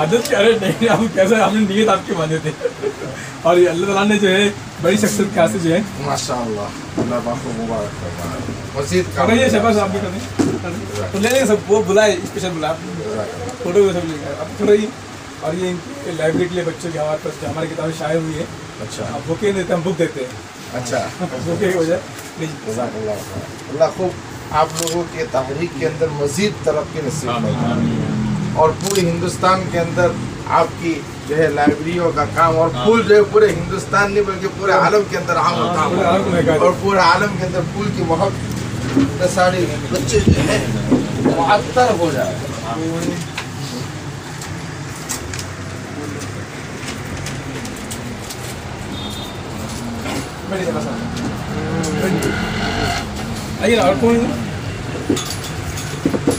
सादत के अरे नहीं, हम कैसे हमने नीयत आपके माने थे और ये अल्लाह ताला ने जो है बड़ी शख्सियत के हाथ से जो है माशाअल्लाह अल्लाह पाक को मुबारक फरमाए। मजीद करिए शहबाज साहब भी करें तो ले लेंगे सब, वो बुलाए स्पेशल बुलाए फोटो सब लेंगे अब थोड़ा ही। और ये इनकी लाइब्रेरी के लिए बच्चों की हमारे पास हमारी किताबें शाये हुई है। अच्छा आप बुकें देते हैं, हम बुक देते हैं। अच्छा बुके की वजह प्लीज जज़ाकल्लाह। अल्लाह खूब आप लोगों के तहरीक के अंदर मजीद तरक्की नसीब फरमाए और पूरे हिंदुस्तान के अंदर आपकी जो है लाइब्रेरियों का काम और फूल जो है पूरे हिंदुस्तान नहीं बल्कि पूरे आलम के अंदर आम होता है और पूरे आलम के अंदर फूल की मोहब्बत सारे बच्चे जो है मुअत्तर हो जाए। आइए और कौन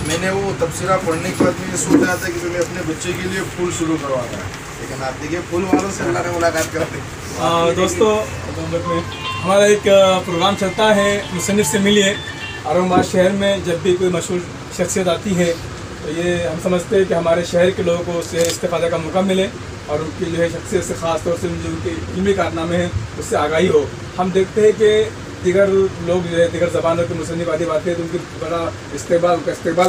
मैंने वो तफसीरा पढ़ने के बाद मुझे सोच रहा था कि मैं अपने बच्चे के लिए फूल शुरू करवाना है, लेकिन आप देखिए फूल वालों से अल्लाह ने मुलाकात करा दी। दोस्तों हमारा एक प्रोग्राम चलता है मुसन्निफ से मिलिए। औरंगाबाद शहर में जब भी कोई मशहूर शख्सियत आती है तो ये हम समझते हैं कि हमारे शहर के लोगों को उससे इस्तेफादे का मौका मिले और उनकी जो है शख्सियत से ख़ास तौर से जो उनके इल्मी कारनामे हैं उससे आगाही हो। हम देखते हैं कि दीगर लोग जो है दीगर ज़बानों के मुसन्निफ आदि आते हैं तो उनकी बड़ा इस्तेबाल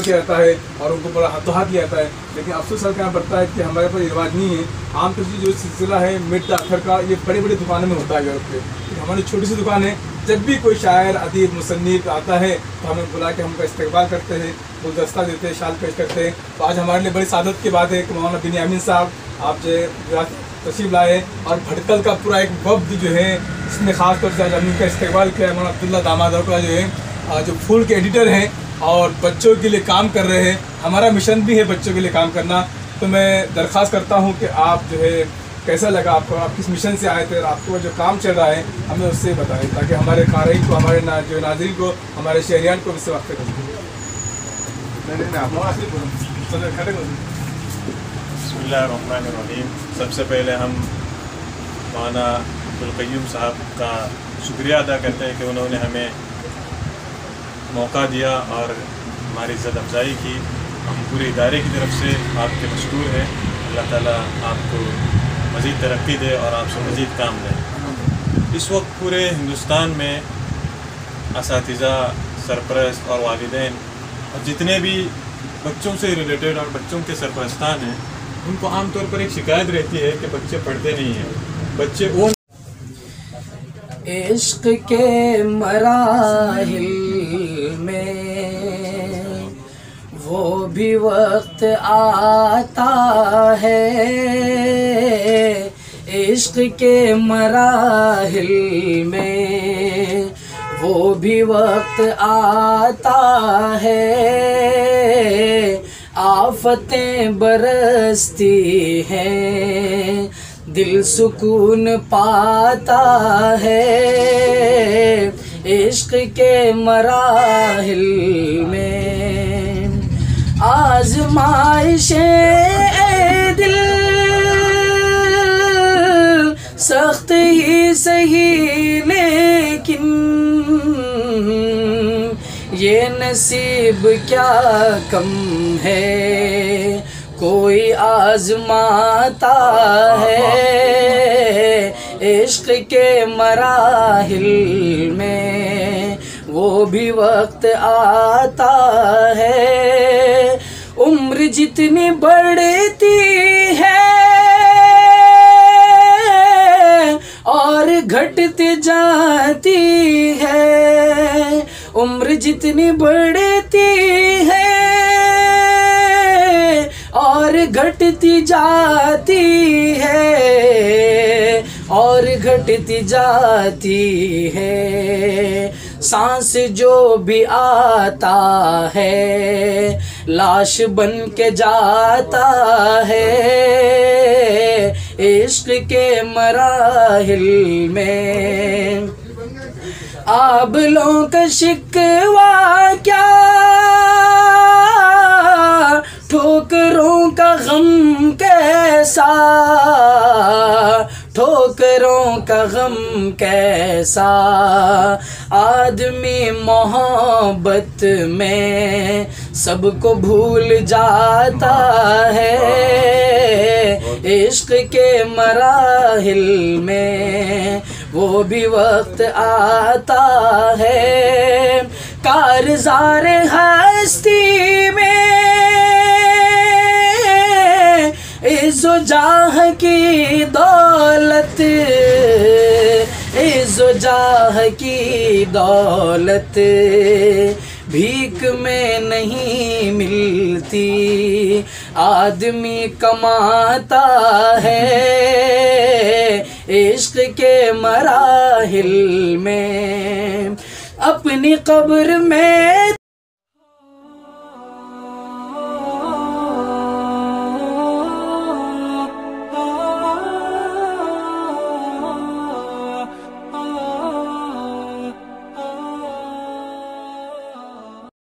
किया जाता है और उनको बड़ा हाथों हाथ किया जाता है, लेकिन अफसोस क्या पड़ता है कि हमारे पास रिवाज नहीं है। आम तौर से जो सिलसिला है मिड आखिर का ये बड़ी बड़ी दुकानों में होता है यूरोप पे, हमारी छोटी सी दुकान है। जब भी कोई शायर अदीब मुसन्निफ आता है तो हमें बुला के हमका इस्तेकबाल करते हैं, गुलदस्ता देते हैं, शाल पेश करते हैं। तो आज हमारे लिए बड़ी सादत की बात है कि मौलाना बिनियामिन साहब आप जो तशरीफ लाए और भटकल का पूरा एक वफ्द जो है इसने ख़ास तौर से आज हमने का इस्तेकबाल किया है। मौलाना अब्दुल्ला दामाद का जो है जो फूल के एडिटर हैं और बच्चों के लिए काम कर रहे हैं। हमारा मिशन भी है बच्चों के लिए काम करना। तो मैं दरख्वास्त करता हूँ कि आप जो है कैसा लगा आपको, आप किस मिशन से आए थे और आपको जो काम चल रहा है हमें उससे बताएं ताकि हमारे क़ारीन को, हमारे जो नाज़रीन को, हमारे शहरियान को इससे वाक़फ़ कर सकें। बिस्मिल्लाहिर्रहमानिर्रहीम। सबसे पहले हम मौलाना अब्दुल क़य्यूम साहब का शुक्रिया अदा करते हैं कि उन्होंने हमें मौका दिया और हमारी इज़्ज़त अफजाई की। हम पूरे इदारे की तरफ से आपके मशकूर हैं। अल्लाह ताला आपको मज़ीद तरक्की दे और आपसे मज़ीद काम दे। इस वक्त पूरे हिंदुस्तान में असातिज़ा, सरपरस्त और वालिदैन और जितने भी बच्चों से रिलेटेड और बच्चों के सरपरस्तान हैं उनको आम तौर पर एक शिकायत रहती है कि बच्चे पढ़ते नहीं हैं। बच्चे वो इश्क के मराहिल में वो भी वक्त आता है, इश्क के मराहिल में वो भी वक्त आता है। आफतें बरसती हैं, दिल सुकून पाता है। इश्क के मराहिल में आज़माइशें दिल सख्त ही सही, लेकिन ये नसीब क्या कम है, कोई आज़माता है। इश्क के मराहिल में वो भी वक्त आता है। उम्र जितनी बढ़ती है और घटती जाती है, उम्र जितनी बढ़ती है और घटती जाती है, और घटती जाती है। सांस जो भी आता है लाश बन के जाता है। इश्क के मराहिल में आबलों का शिकवा क्या, ठोकरों का गम कैसा, ठोकरों का गम कैसा, आदमी मोहब्बत में सबको भूल जाता है। इश्क के मराहिल में वो भी वक्त आता है, कारज़ार हस्ती में इज़्ज़ो जाह की दौलत, इज़्ज़ो जाह की दौलत भीख में नहीं मिलती, आदमी कमाता है। इश्क के मराहिल में अपनी कब्र में